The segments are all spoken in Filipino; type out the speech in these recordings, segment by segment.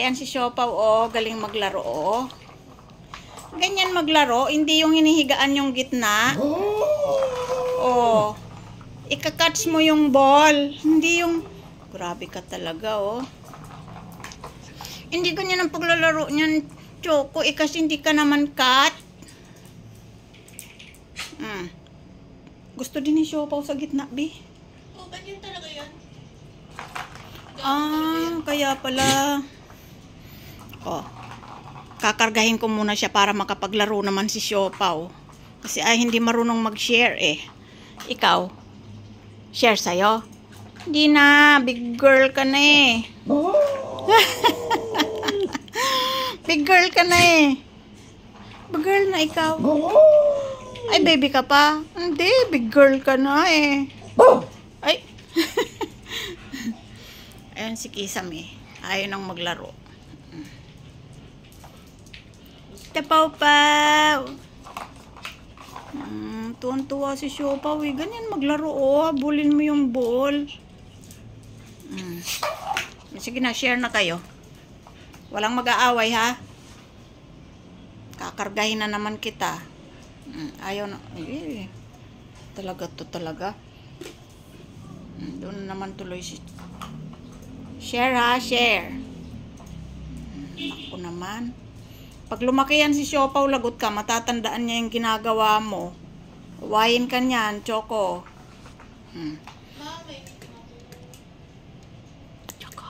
Ayan si Siopaw, oh. Galing maglaro, oh. Ganyan maglaro. Hindi yung hinihigaan yung gitna. Oh. Ika-catch mo yung ball. Hindi yung... Grabe ka talaga, oh. Hindi ganyan ang paglalaro niyan, Choco. Kasi hindi ka naman cut. Gusto din ni Siopaw sa gitna, B. Oh, ganyan talaga yan. Kaya pala. Oh. Kakargahin ko muna siya para makapaglaro naman si Siopaw. Kasi hindi marunong mag-share eh. Ikaw, share sa'yo? Hindi na, big girl ka na eh. Big girl ka na eh. Big girl na ikaw. Ay, baby ka pa? Hindi, big girl ka na eh. Ay. Ayan si Kisame. Ayaw nang maglaro. Tapaw-paw. Tuwan-tuwa si Siopaw eh. Ganyan maglaro, oh. Habulin mo yung ball. Sige na, share na kayo. Walang mag-aaway, ha? Kakargahin na naman kita. Ayaw na. Talaga to talaga. Doon naman tuloy si... Share, ha? Share. Ako naman. Pag lumaki yan si Siopaw, lagot ka. Matatandaan niya yung ginagawa mo. Uwayin ka niyan, Choco. Choco.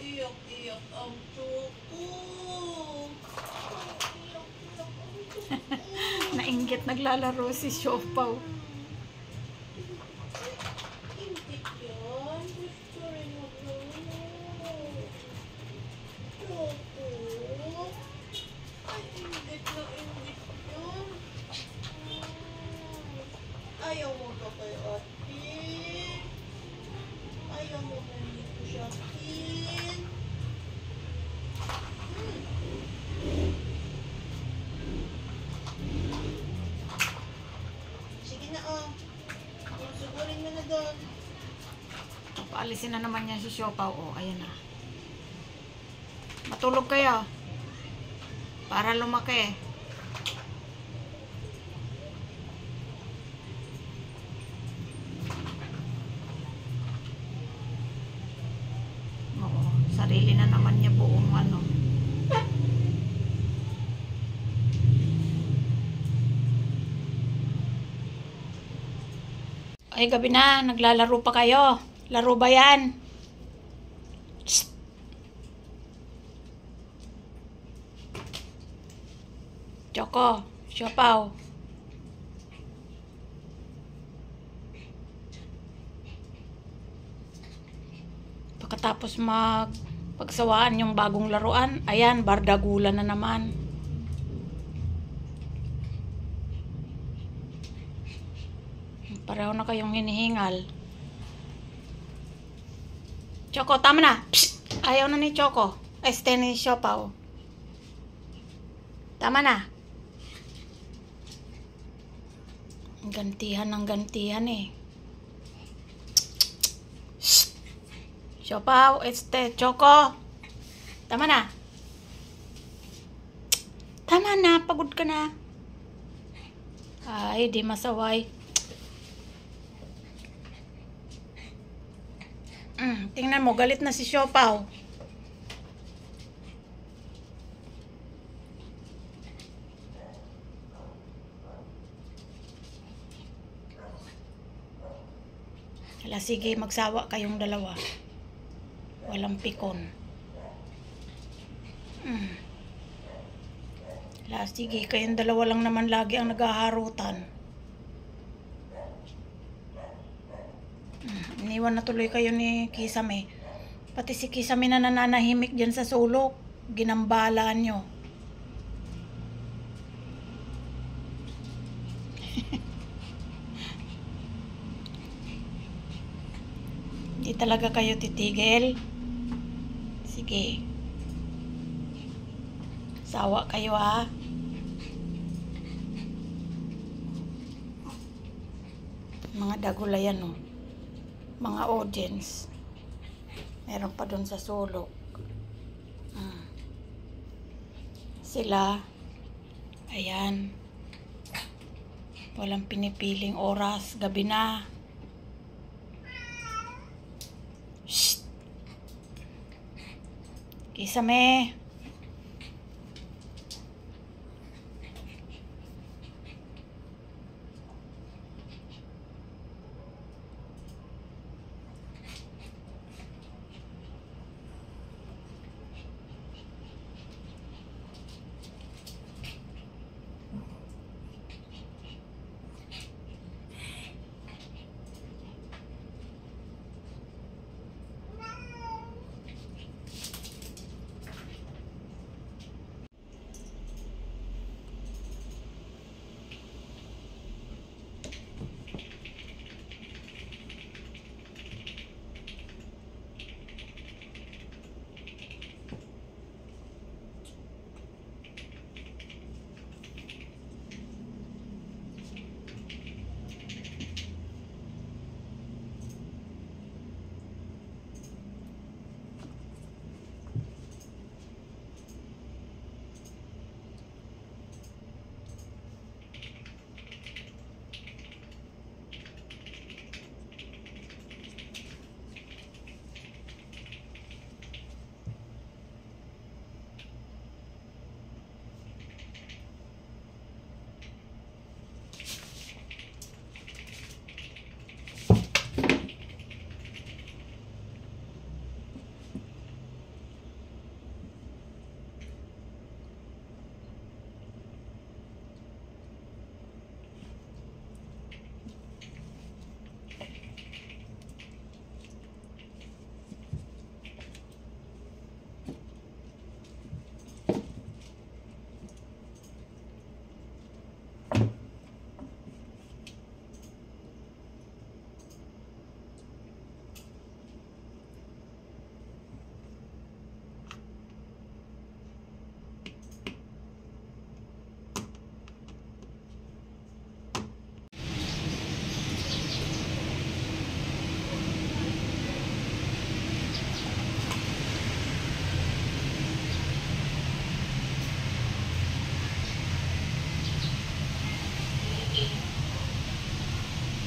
Iyak ang Choco. Nainggit naglalaro si Siopaw. Inggit yan. Gusto rin maglaro. Choco. Ay, inggit na inggit yan. Ayaw mo ba kay ate? Ayaw mo ba dito siya, Kin? Sige na, oh. Sugurin mo na doon. Paalisin na naman yan si Siopaw. Oh, ayan na. Matulog kayo. Para lumaki. Oo, sarili na naman niya buong ano. Ay, gabi na. Naglalaro pa kayo. Laro ba yan? Shh. Choco, Siopaw. Pagkatapos pagsawaan yung bagong laruan, ayan, bardagulan na naman. Pareho na kayong hinihingal. Choco, tama na. Psst! Ayaw na ni Choco. Este ni Siopaw. Tama na. Gantihan ng gantihan eh. Shh! Siopaw, Choco. Tama na. Tama na, pagod ka na. Ay, di masaway. Tingnan mo, galit na si Siopaw. sige, magsawa kayong dalawa. Walang pikon. Sige, kayong dalawa lang naman lagi ang naghaharutan. Iniwan na tuloy kayo ni Kisame. Pati si Kisame na nananahimik dyan sa sulok. Ginambalaan nyo. Hindi talaga kayo titigil. Sige. Sawa kayo ha. Mga dagulayan oh. Mga audience. Meron pa dun sa sulok. Sila. Ayan. Walang pinipiling oras. Gabi na. Shh. Kisame.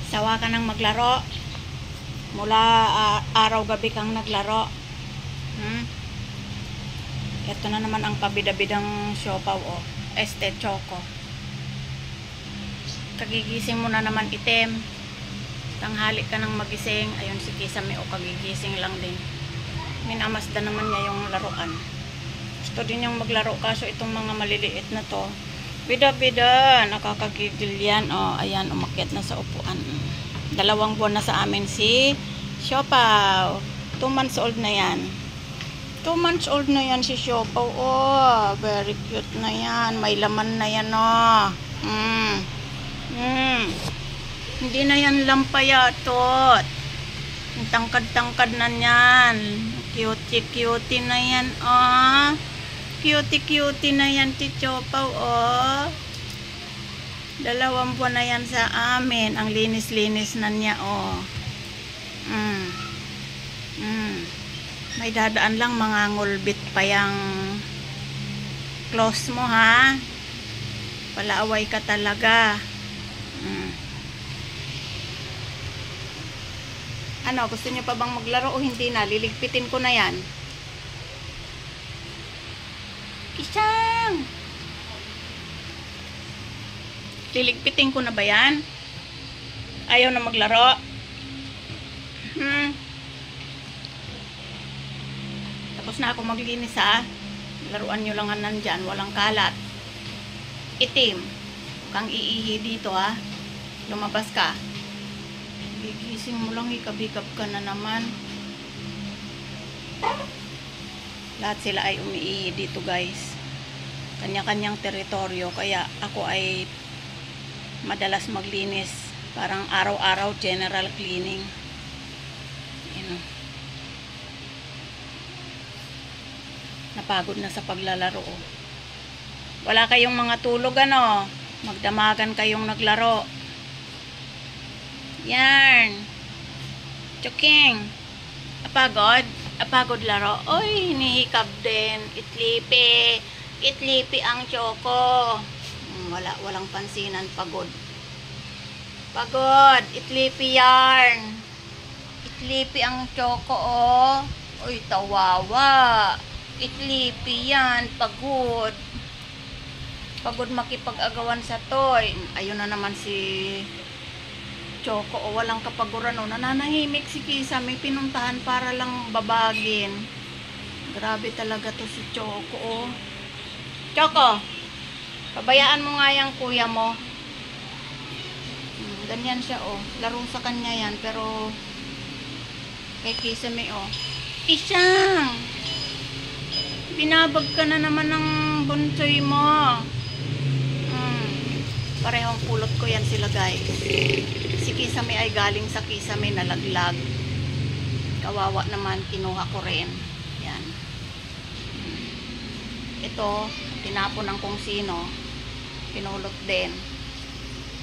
Sawa ka nang maglaro. Mula araw-gabi kang naglaro. Ito na naman ang pabida-bidang siopaw o. Este Choco. Kagigising mo na naman itim. Tanghali ka nang magising. Ayun si Kisame o kagigising lang din. Minamasda naman niya yung laruan. Gusto din yung maglaro kaso itong mga maliliit na to. Bida-bida, nakakagigil yan. O, ayan, umakyat na sa upuan. 2 buwan na sa amin si Siopaw. 2 months old na yan. 2 months old na yan si Siopaw. Oh, very cute na yan. May laman na yan, oh. Hindi na yan lampayatot. Tangkad-tangkad na yan. Cutie-cutie na yan, oh. Cutie-cutie na yan si Siopaw, oh. 2 buwan na yan sa amin. Ang linis-linis na niya, oh. May dadaan lang mga ngulbit pa yang close mo, ha? Palaaway ka talaga. Ano, gusto niyo pa bang maglaro o hindi na? Liligpitin ko na yan. Isang! Liligpitin ko na ba yan? Ayaw na maglaro? Tapos na ako maglinis ha. Laruan nyo lang nandyan. Walang kalat. Itim. Huwag kang iihi dito ha. Lumabas ka. Gigising mo lang, ikabikab ka na naman. Lahat sila ay umiihi dito guys. Kanya-kanyang teritoryo. Kaya ako ay madalas maglinis. Parang araw-araw general cleaning. Napagod na sa paglalaro. Wala kayong mga tulog ano? Magdamagan kayong naglaro. Yan. Choking. Apagod? Apagod laro? Oy, hinihikab din. Itlipi. Itlipi ang Choco. Walang pansinan. Pagod. Pagod. Itlipi yarn. Itlipi ang Choco oh. Oy, tawawa. Itlipi yan. Pagod. Pagod makipag-agawan sa toy. Ayun na naman si Choco o walang kapaguran o. Nananahimik si Kisa. May pinuntahan para lang babagin. Grabe talaga to si Choco o. Choco, pabayaan mo nga yung kuya mo. Ganyan siya o. Laro sa kanya yan. Pero kay Kisa may o. Isang! Binabag ka na naman ng bunsoy mo. Parehong pulot ko yan sila guys. Si Kisame ay galing sa Kisame nalaglag. Kawawa naman, kinuha ko rin. Yan. Ito, tinapon ng kung sino. Pinulot din.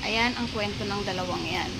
Ayan ang kwento ng dalawang yan.